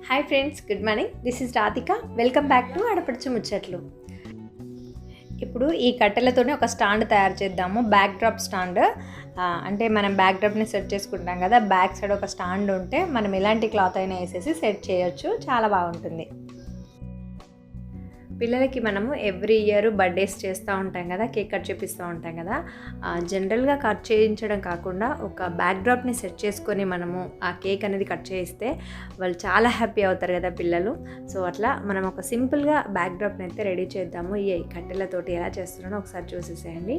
Hi friends, good morning. This is Radhika. Welcome back to adapaduchu ముచ్చట్లు. ఇప్పుడు ఈ కట్టెలతోనే ఒక స్టాండ్ తయారు చేద్దాము. Back drop stand. అంటే మనం బ్యాక్ డ్రాప్ని సెట్ చేసుకుంటాం కదా, బ్యాక్ సైడ్ ఒక స్టాండ్ ఉంటే మనం ఎలాంటి క్లాత్ అయినా వేసేసి సెట్ చేయొచ్చు. చాలా బాగుంటుంది. పిల్లలకి మనము ఎవ్రీ ఇయర్ బర్త్డేస్ చేస్తూ ఉంటాం కదా, కేక్ కట్ చేపిస్తూ ఉంటాం కదా. జనరల్గా కట్ చేయించడం కాకుండా ఒక బ్యాక్ డ్రాప్ని సెట్ చేసుకొని మనము ఆ కేక్ అనేది కట్ చేయిస్తే వాళ్ళు చాలా హ్యాపీ అవుతారు కదా పిల్లలు. సో అట్లా మనం ఒక సింపుల్గా బ్యాక్ డ్రాప్ని అయితే రెడీ చేద్దాము. ఈ కట్టెలతోటి ఎలా చేస్తున్నానో ఒకసారి చూసేసేయండి.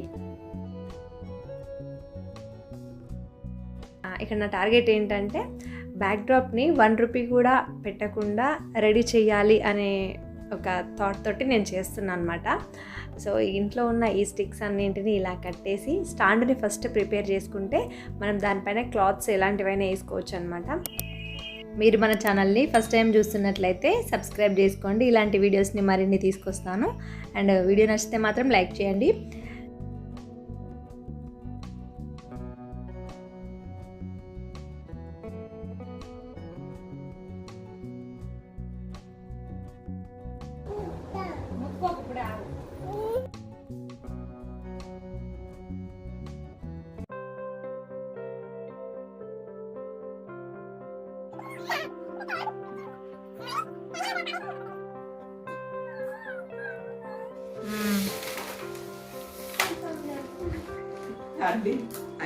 ఇక్కడ నా టార్గెట్ ఏంటంటే బ్యాక్ డ్రాప్ని 1 రూపీ కూడా పెట్టకుండా రెడీ చేయాలి అనే ఒక థాట్ తోటి నేను చేస్తున్నాను అనమాట. సో ఇంట్లో ఉన్న ఈ స్టిక్స్ అన్నింటినీ ఇలా కట్టేసి స్టాండ్ని ఫస్ట్ ప్రిపేర్ చేసుకుంటే మనం దానిపైన క్లాత్స్ ఎలాంటివైనా వేసుకోవచ్చు అనమాట. మీరు మన ఛానల్ని ఫస్ట్ టైం చూస్తున్నట్లయితే సబ్స్క్రైబ్ చేసుకోండి. ఇలాంటి వీడియోస్ని మరిన్ని తీసుకొస్తాను. అండ్ వీడియో నచ్చితే మాత్రం లైక్ చేయండి.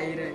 Iron.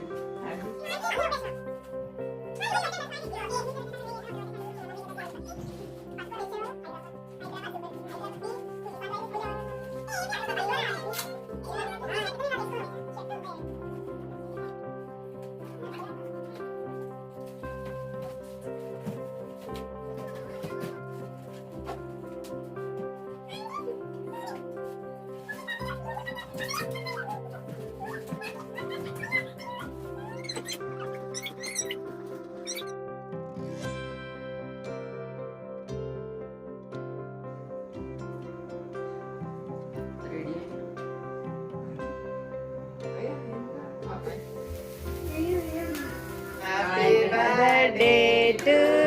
Happy birthday to